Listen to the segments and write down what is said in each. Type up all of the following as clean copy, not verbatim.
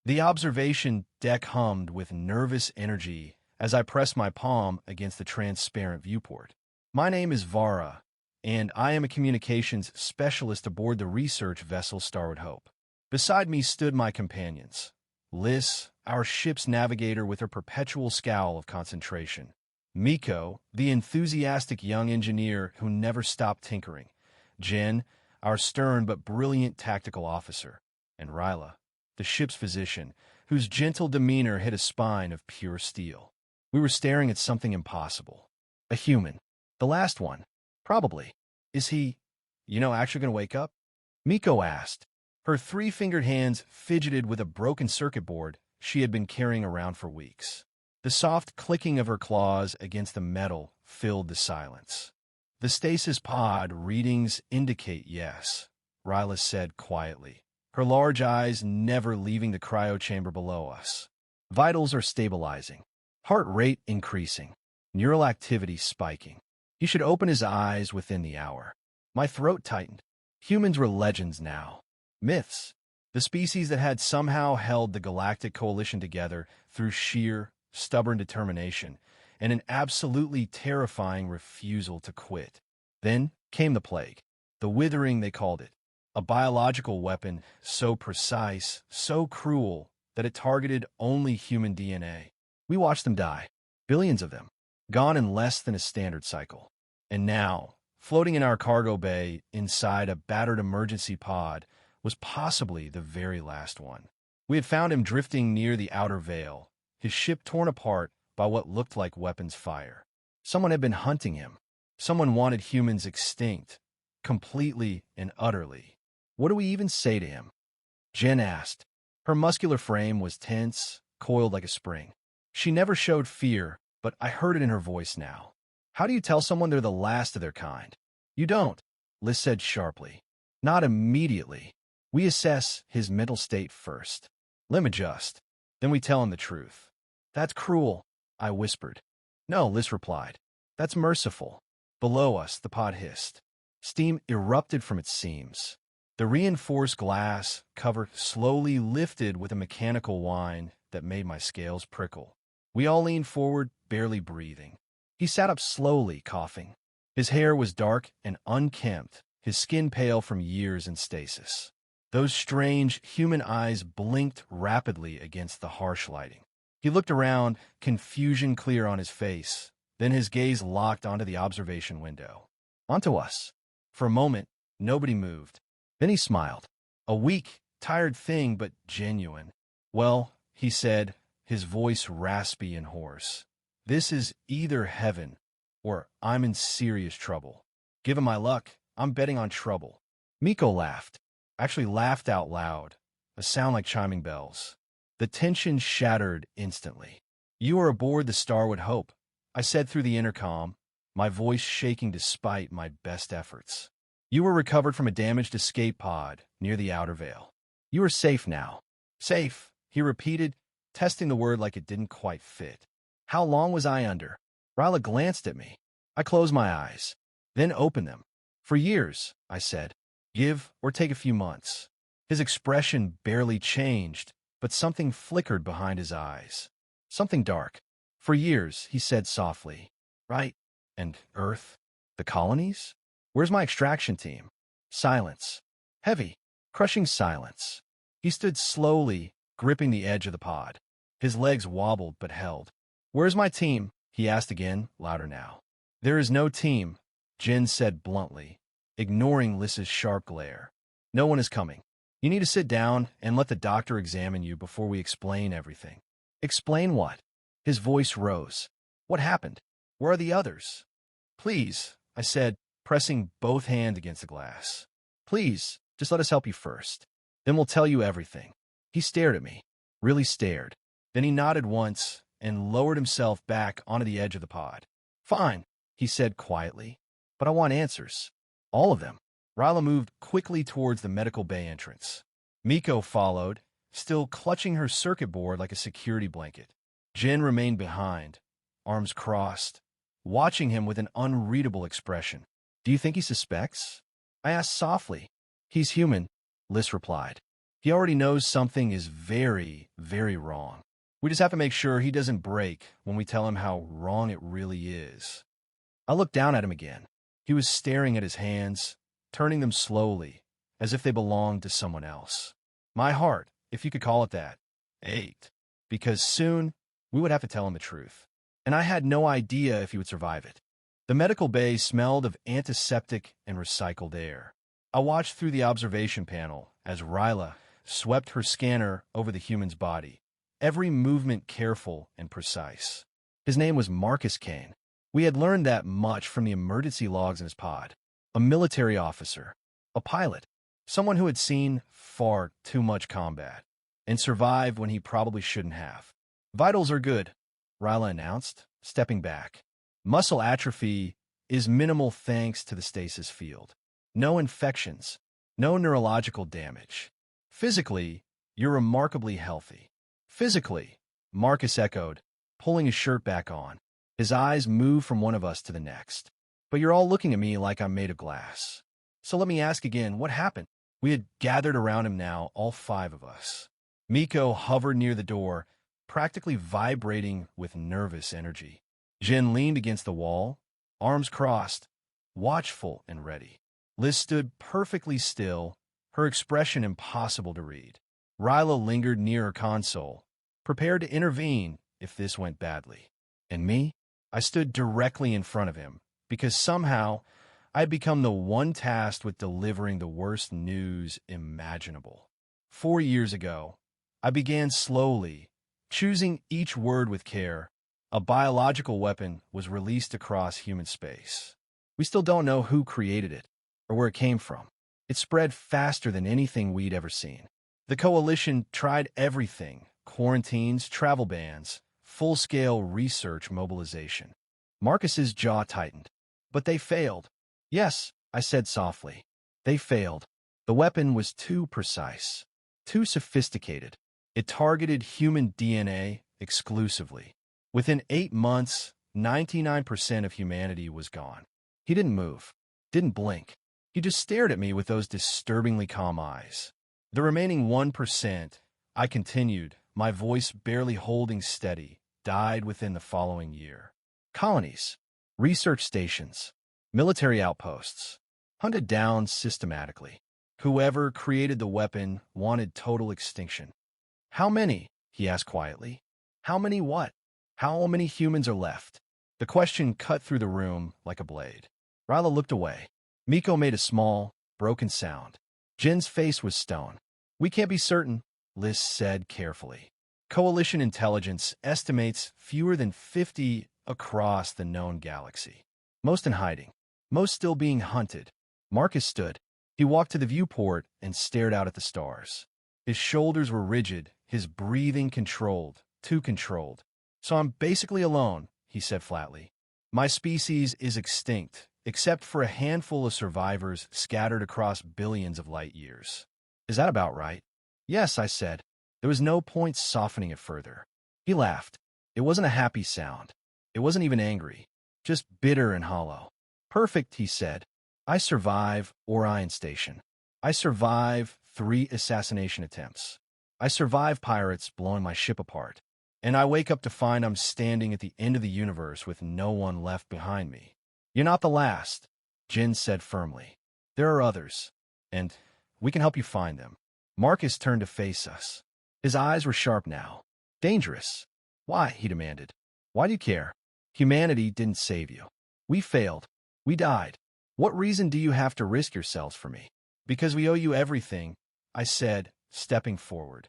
The observation deck hummed with nervous energy as I pressed my palm against the transparent viewport. My name is Vara, and I am a communications specialist aboard the research vessel Starwood Hope. Beside me stood my companions. Liz, our ship's navigator with her perpetual scowl of concentration. Miko, the enthusiastic young engineer who never stopped tinkering. Jen, our stern but brilliant tactical officer. And Ryla, the ship's physician, whose gentle demeanor hid a spine of pure steel. We were staring at something impossible. A human. The last one. Probably. Is he, actually going to wake up? Miko asked. Her three-fingered hands fidgeted with a broken circuit board she had been carrying around for weeks. The soft clicking of her claws against the metal filled the silence. The stasis pod readings indicate yes, Ryla said quietly, her large eyes never leaving the cryo chamber below us. Vitals are stabilizing, heart rate increasing, neural activity spiking. He should open his eyes within the hour. My throat tightened. Humans were legends now. Myths. The species that had somehow held the galactic coalition together through sheer, stubborn determination and an absolutely terrifying refusal to quit. Then came the plague. The withering, they called it. A biological weapon so precise, so cruel, that it targeted only human DNA. We watched them die. Billions of them. Gone in less than a standard cycle. And now, floating in our cargo bay inside a battered emergency pod, was possibly the very last one. We had found him drifting near the outer veil, his ship torn apart by what looked like weapons fire. Someone had been hunting him. Someone wanted humans extinct, completely and utterly. What do we even say to him? Jen asked. Her muscular frame was tense, coiled like a spring. She never showed fear, but I heard it in her voice now. How do you tell someone they're the last of their kind? You don't, Liz said sharply. Not immediately. We assess his mental state first. Let him adjust. Then we tell him the truth. That's cruel, I whispered. No, Liz replied. That's merciful. Below us, the pod hissed. Steam erupted from its seams. The reinforced glass cover slowly lifted with a mechanical whine that made my scales prickle. We all leaned forward, barely breathing. He sat up slowly, coughing. His hair was dark and unkempt, his skin pale from years in stasis. Those strange human eyes blinked rapidly against the harsh lighting. He looked around, confusion clear on his face. Then his gaze locked onto the observation window. Onto us. For a moment, nobody moved. Then he smiled. A weak, tired thing, but genuine. Well, he said, his voice raspy and hoarse. This is either heaven, or I'm in serious trouble. Given my luck, I'm betting on trouble. Miko laughed. Actually laughed out loud, a sound like chiming bells. The tension shattered instantly. You are aboard the Starwood Hope, I said through the intercom, my voice shaking despite my best efforts. You were recovered from a damaged escape pod near the outer veil. You are safe now. Safe, he repeated, testing the word like it didn't quite fit. How long was I under? Ryla glanced at me. I closed my eyes, then opened them. For years, I said. Give or take a few months. His expression barely changed, but something flickered behind his eyes. Something dark. For years, he said softly. Right. And Earth? The colonies? Where's my extraction team? Silence. Heavy, crushing silence. He stood slowly, gripping the edge of the pod. His legs wobbled but held. Where's my team? He asked again, louder now. There is no team, Jen said bluntly, ignoring Liz's sharp glare. No one is coming. You need to sit down and let the doctor examine you before we explain everything. Explain what? His voice rose. What happened? Where are the others? Please, I said, pressing both hands against the glass. Please, just let us help you first. Then we'll tell you everything. He stared at me, really stared. Then he nodded once and lowered himself back onto the edge of the pod. Fine, he said quietly, but I want answers. All of them. Ryla moved quickly towards the medical bay entrance. Miko followed, still clutching her circuit board like a security blanket. Jen remained behind, arms crossed, watching him with an unreadable expression. Do you think he suspects? I asked softly. He's human, Liz replied. He already knows something is very, very wrong. We just have to make sure he doesn't break when we tell him how wrong it really is. I looked down at him again. He was staring at his hands, turning them slowly, as if they belonged to someone else. My heart, if you could call it that, ached, because soon we would have to tell him the truth. And I had no idea if he would survive it. The medical bay smelled of antiseptic and recycled air. I watched through the observation panel as Ryla swept her scanner over the human's body, every movement careful and precise. His name was Marcus Kane. We had learned that much from the emergency logs in his pod. A military officer, a pilot, someone who had seen far too much combat and survived when he probably shouldn't have. Vitals are good, Ryla announced, stepping back. Muscle atrophy is minimal thanks to the stasis field. No infections, no neurological damage. Physically, you're remarkably healthy. Physically, Marcus echoed, pulling his shirt back on. His eyes moved from one of us to the next. But you're all looking at me like I'm made of glass. So let me ask again, what happened? We had gathered around him now, all 5 of us. Miko hovered near the door, practically vibrating with nervous energy. Jin leaned against the wall, arms crossed, watchful and ready. Liz stood perfectly still, her expression impossible to read. Ryla lingered near her console, prepared to intervene if this went badly. And me? I stood directly in front of him, because somehow I had become the one tasked with delivering the worst news imaginable. 4 years ago, I began slowly, choosing each word with care. A biological weapon was released across human space. We still don't know who created it or where it came from. It spread faster than anything we'd ever seen. The coalition tried everything: quarantines, travel bans, full-scale research mobilization. Marcus's jaw tightened. But they failed. Yes, I said softly. They failed. The weapon was too precise, too sophisticated. It targeted human DNA exclusively. Within 8 months, 99% of humanity was gone. He didn't move, didn't blink. He just stared at me with those disturbingly calm eyes. The remaining 1%, I continued, my voice barely holding steady, died within the following year. Colonies, research stations, military outposts, hunted down systematically. Whoever created the weapon wanted total extinction. How many? He asked quietly. How many what? How many humans are left? The question cut through the room like a blade. Ryla looked away. Miko made a small, broken sound. Jin's face was stone. We can't be certain, Liz said carefully. Coalition intelligence estimates fewer than 50 across the known galaxy. Most in hiding. Most still being hunted. Marcus stood. He walked to the viewport and stared out at the stars. His shoulders were rigid, his breathing controlled, too controlled. So I'm basically alone, he said flatly. My species is extinct, except for a handful of survivors scattered across billions of light years. Is that about right? Yes, I said. There was no point softening it further. He laughed. It wasn't a happy sound. It wasn't even angry. Just bitter and hollow. Perfect, he said. I survive Orion Station. I survive 3 assassination attempts. I survive pirates blowing my ship apart. And I wake up to find I'm standing at the end of the universe with no one left behind me. You're not the last, Jin said firmly. There are others, and we can help you find them. Marcus turned to face us. His eyes were sharp now. Dangerous. Why? He demanded. Why do you care? Humanity didn't save you. We failed. We died. What reason do you have to risk yourselves for me? Because we owe you everything, I said, stepping forward.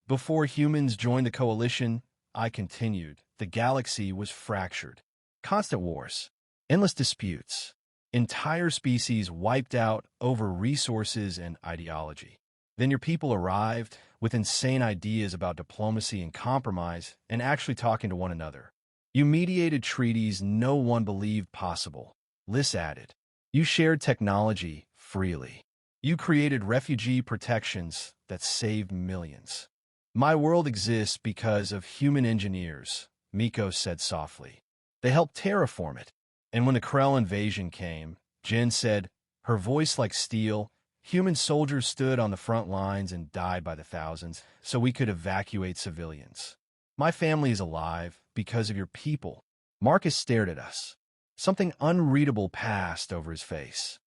Before humans joined the coalition, I continued. The galaxy was fractured. Constant wars. Endless disputes. Entire species wiped out over resources and ideology. Then your people arrived with insane ideas about diplomacy and compromise and actually talking to one another. You mediated treaties no one believed possible. Liz added. You shared technology freely. You created refugee protections that saved millions. My world exists because of human engineers, Miko said softly. They helped terraform it. And when the Krell invasion came, Jen said, her voice like steel, Human soldiers stood on the front lines and died by the thousands so we could evacuate civilians. My family is alive because of your people. Marcus stared at us. Something unreadable passed over his face.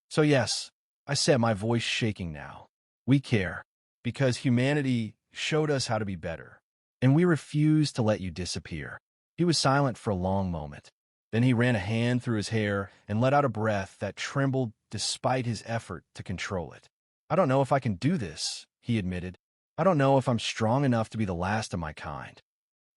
So yes, I said, my voice shaking now. We care because humanity showed us how to be better, and we refuse to let you disappear. He was silent for a long moment. Then he ran a hand through his hair and let out a breath that trembled despite his effort to control it. I don't know if I can do this, he admitted. I don't know if I'm strong enough to be the last of my kind.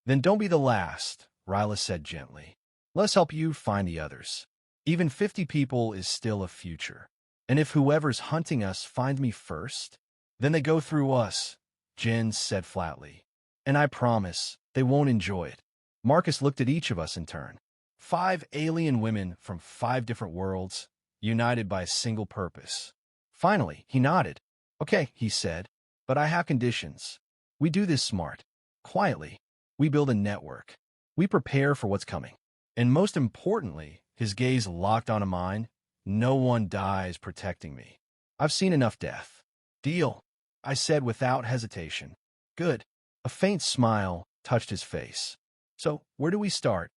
Then don't be the last, Ryla said gently. Let's help you find the others. Even 50 people is still a future. And if whoever's hunting us finds me first, then they go through us, Jen said flatly. And I promise they won't enjoy it. Marcus looked at each of us in turn. 5 alien women from 5 different worlds, united by a single purpose. Finally, he nodded. Okay, he said, but I have conditions. We do this smart, quietly. We build a network. We prepare for what's coming. And most importantly, his gaze locked onto mine. No one dies protecting me. I've seen enough death. Deal, I said without hesitation. Good. A faint smile touched his face. So, where do we start?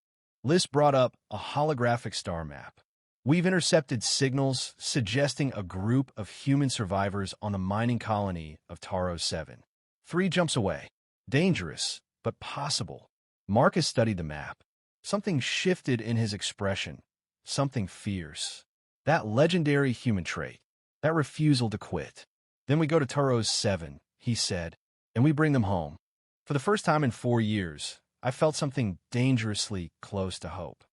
Liz brought up a holographic star map. We've intercepted signals suggesting a group of human survivors on the mining colony of Taro 7. 3 jumps away. Dangerous, but possible. Marcus studied the map. Something shifted in his expression. Something fierce. That legendary human trait. That refusal to quit. Then we go to Taro 7, he said, and we bring them home. For the first time in 4 years, I felt something dangerously close to hope.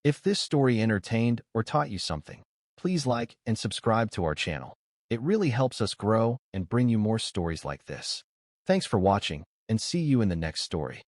If this story entertained or taught you something, please like and subscribe to our channel. It really helps us grow and bring you more stories like this. Thanks for watching, and see you in the next story.